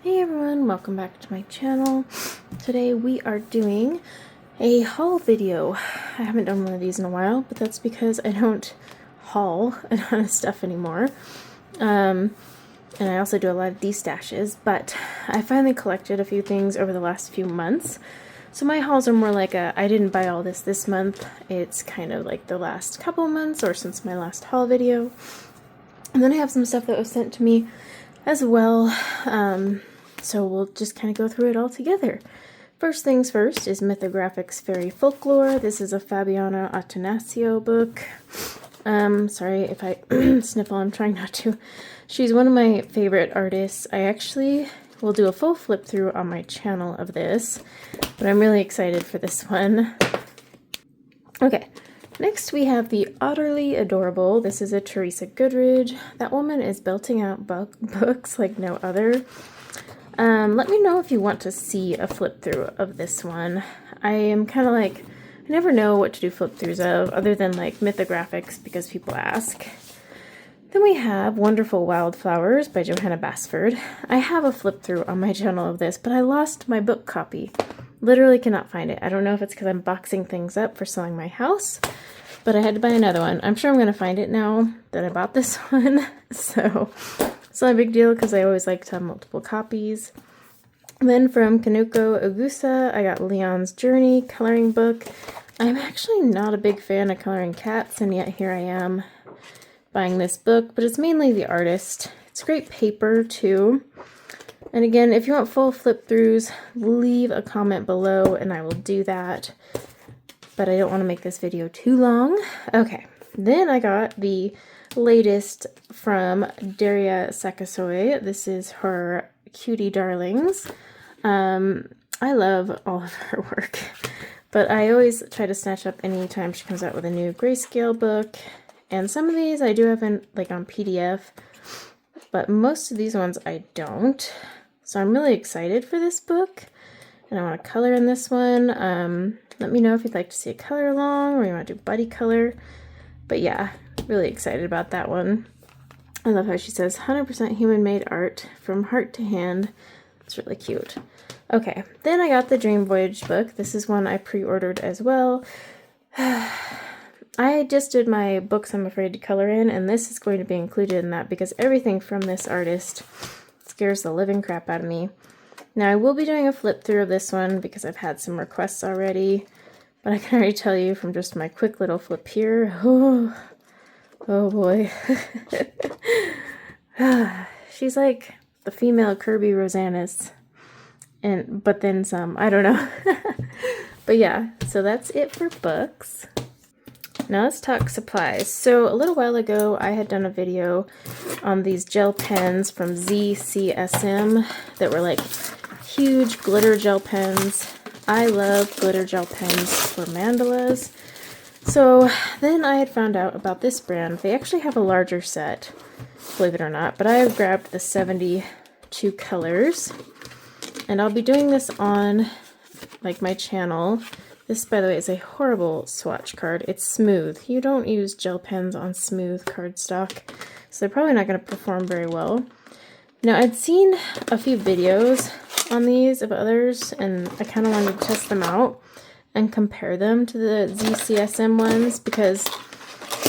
Hey everyone, welcome back to my channel. Today we are doing a haul video. I haven't done one of these in a while, but that's because I don't haul a ton of stuff anymore. And I also do a lot of destashes, but I finally collected a few things over the last few months. So my hauls are more like I didn't buy all this month. It's kind of like the last couple months or since my last haul video. And then I have some stuff that was sent to me as well. So we'll just kind of go through it all together. First things first is Mythographics Fairy Folklore. This is a Fabiana Attanasio book. Sorry if I sniffle, I'm trying not to. She's one of my favorite artists. I actually will do a full flip through on my channel of this, but I'm really excited for this one. Okay, next we have The Utterly Adorable. This is a Teresa Goodridge. That woman is belting out books like no other. Let me know if you want to see a flip through of this one. I am kind of like, I never know what to do flip throughs of other than like Mythographics because people ask. Then we have Wonderful Wildflowers by Johanna Basford. I have a flip through on my channel of this, but I lost my book copy. Literally cannot find it. I don't know if it's because I'm boxing things up for selling my house, but I had to buy another one. I'm sure I'm going to find it now that I bought this one. So it's not a big deal because I always like to have multiple copies. Then from Kanuko Ogusa, I got Leon's Journey coloring book. I'm actually not a big fan of coloring cats, and yet here I am buying this book, but it's mainly the artist. It's great paper too. And again, if you want full flip throughs, leave a comment below and I will do that. But I don't want to make this video too long. Okay, then I got the latest from Daria Sakasoy. This is her Cutie Darlings. I love all of her work, but I always try to snatch up any time she comes out with a new grayscale book. And some of these I do have in like on PDF, but most of these ones I don't. So I'm really excited for this book, and I want to color in this one. Let me know if you'd like to see a color along or you want to do buddy color. But yeah, really excited about that one. I love how she says 100% human-made art from heart to hand. It's really cute. Okay, then I got the Dream Voyage book. This is one I pre-ordered as well. I just did my books I'm afraid to color in, and this is going to be included in that because everything from this artist scares the living crap out of me. Now I will be doing a flip through of this one because I've had some requests already, but I can already tell you from just my quick little flip here, oh boy. She's like the female Kirby Rosanis, but then some, I don't know. But yeah, so that's it for books. Now let's talk supplies. So a little while ago, I had done a video on these gel pens from ZCSM that were like huge glitter gel pens. I love glitter gel pens for mandalas. So then I had found out about this brand. They actually have a larger set, believe it or not, but I grabbed the 72 colors, and I'll be doing this on like my channel. This, by the way, is a horrible swatch card. It's smooth. You don't use gel pens on smooth cardstock, so they're probably not going to perform very well. Now, I'd seen a few videos on these of others, and I kind of wanted to test them out and compare them to the ZCSM ones, because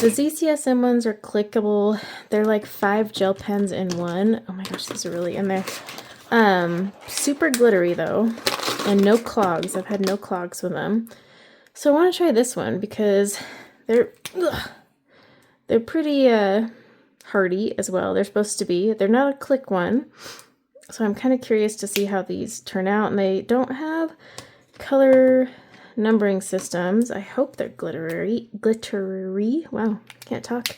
the ZCSM ones are clickable. They're like 5 gel pens in one. Oh my gosh, these are really in there. Super glittery though, and no clogs. I've had no clogs with them. So I want to try this one because they're pretty hardy as well. They're supposed to be. They're not a click one. So I'm kind of curious to see how these turn out, and they don't have color numbering systems. I hope they're glittery. Wow, can't talk.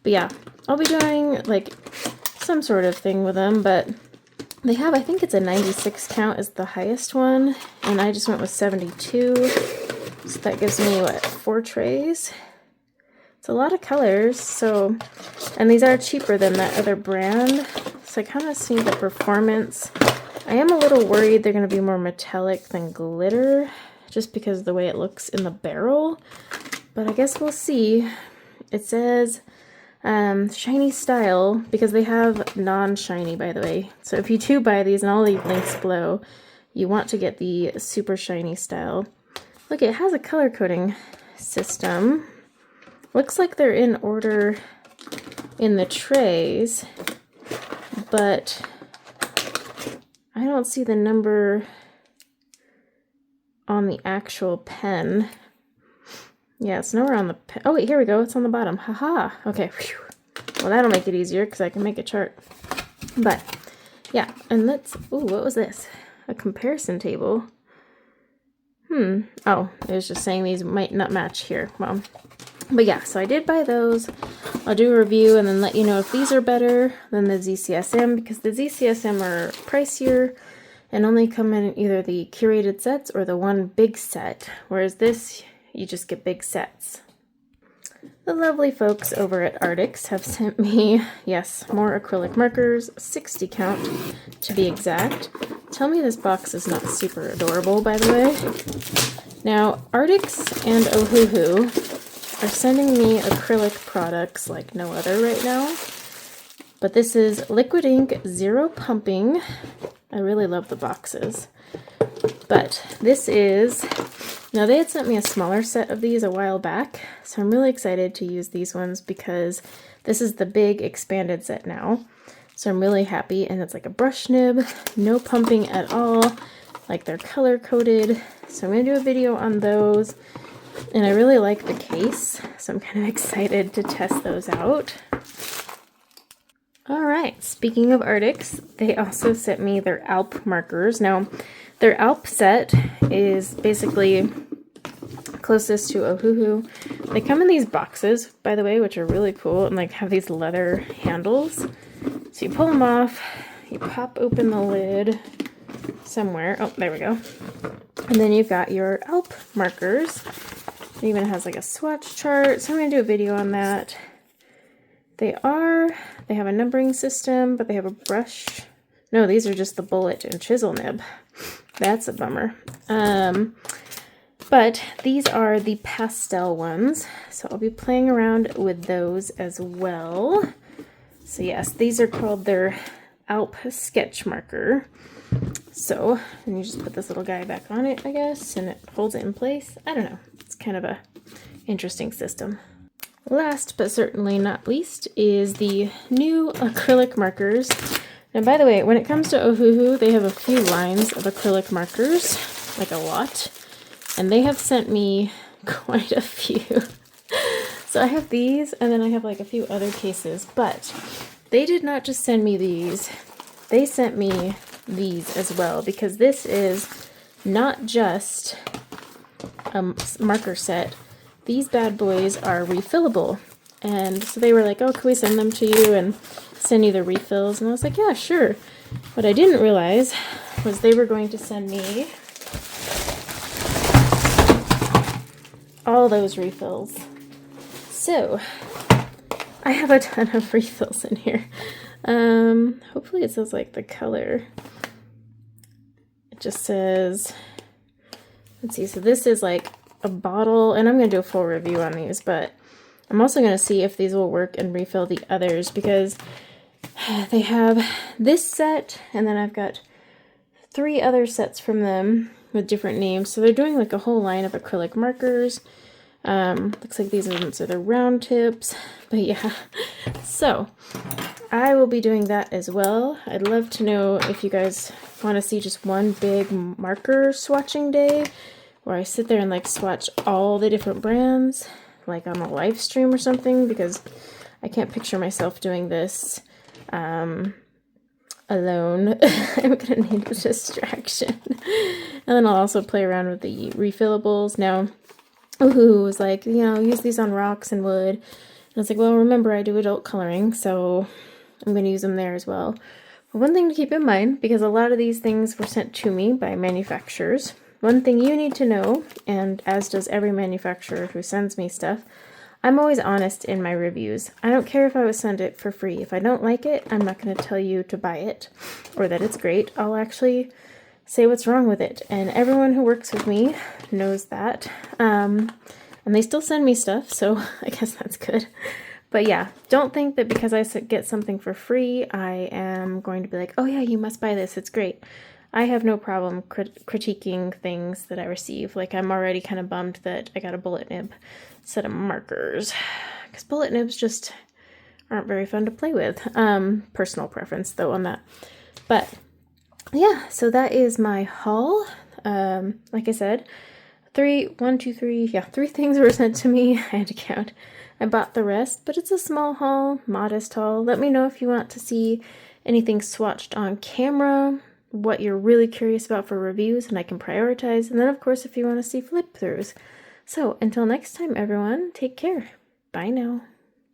But yeah, I'll be doing like some sort of thing with them, but they have, I think it's a 96 count is the highest one, and I just went with 72. So that gives me, what, 4 trays? It's a lot of colors, so, and these are cheaper than that other brand, so I kind of see the performance. I am a little worried they're going to be more metallic than glitter, just because of the way it looks in the barrel, but I guess we'll see. It says Shiny style, because they have non-shiny, by the way. So if you do buy these, and I'll leave links below, you want to get the super shiny style. Look, it has a color coding system. Looks like they're in order in the trays, but I don't see the number on the actual pen. Yeah, it's nowhere on the pen. Oh wait, here we go. It's on the bottom. Haha. Okay. Whew. Well, that'll make it easier because I can make a chart. But yeah, and let's. Ooh, what was this? A comparison table. Oh, it was just saying these might not match here. Well, but yeah, so I did buy those. I'll do a review and then let you know if these are better than the ZCSM, because the ZCSM are pricier and only come in either the curated sets or the one big set, whereas this, you just get big sets. The lovely folks over at Arctics have sent me, yes, more acrylic markers, 60 count to be exact. Tell me this box is not super adorable, by the way. Now, Arctics and Ohuhu are sending me acrylic products like no other right now. But this is liquid ink, zero pumping. I really love the boxes. But this is, now they had sent me a smaller set of these a while back, so I'm really excited to use these ones because this is the big expanded set now. So I'm really happy, and it's like a brush nib, no pumping at all, like they're color coded. So I'm gonna do a video on those, and I really like the case, so I'm kind of excited to test those out. All right, speaking of Arctics, they also sent me their Alp markers. Now, their Alp set is basically closest to Ohuhu. They come in these boxes, by the way, which are really cool, and like have these leather handles. So you pull them off, you pop open the lid somewhere. Oh, there we go. And then you've got your Alp markers. It even has like a swatch chart, so I'm gonna do a video on that. They have a numbering system, but they have a brush. No, these are just the bullet and chisel nib. That's a bummer. But these are the pastel ones, so I'll be playing around with those as well. So yes, these are called their Alp sketch marker. So, and you just put this little guy back on it, I guess, and it holds it in place. I don't know. It's kind of a interesting system. Last but certainly not least is the new acrylic markers. Now, by the way, when it comes to Ohuhu, they have a few lines of acrylic markers, like a lot, and they have sent me quite a few. So I have these, and then I have like a few other cases, but they did not just send me these, they sent me these as well, because this is not just a marker set. These bad boys are refillable, and so they were like, oh, can we send them to you and send you the refills? And I was like, yeah, sure. What I didn't realize was they were going to send me all those refills. So I have a ton of refills in here. Hopefully it says like the color. It just says, let's see, so this is like a bottle, and I'm going to do a full review on these, but I'm also going to see if these will work and refill the others, because they have this set, and then I've got 3 other sets from them with different names. So they're doing like a whole line of acrylic markers. Looks like these ones are the round tips, but yeah. So I will be doing that as well. I'd love to know if you guys want to see just one big marker swatching day, where I sit there and like swatch all the different brands, like on a live stream or something, because I can't picture myself doing this alone. I'm gonna need a distraction. And then I'll also play around with the refillables. Now, Ohuhu was like, you know, use these on rocks and wood. And I was like, well, remember I do adult coloring, so I'm gonna use them there as well. But one thing to keep in mind, because a lot of these things were sent to me by manufacturers, one thing you need to know, and as does every manufacturer who sends me stuff, I'm always honest in my reviews. I don't care if I was sent it for free. If I don't like it, I'm not going to tell you to buy it or that it's great. I'll actually say what's wrong with it. And everyone who works with me knows that. And they still send me stuff, so I guess that's good. But yeah, don't think that because I get something for free, I am going to be like, oh yeah, you must buy this, it's great. I have no problem critiquing things that I receive. Like, I'm already kind of bummed that I got a bullet nib instead of markers, because bullet nibs just aren't very fun to play with. Personal preference though on that. But yeah, so that is my haul. Like I said, three things were sent to me. I had to count. I bought the rest, but it's a small haul, modest haul. Let me know if you want to see anything swatched on camera, what you're really curious about for reviews, and I can prioritize. And then, of course, if you want to see flip throughs. So until next time, everyone, take care. Bye now.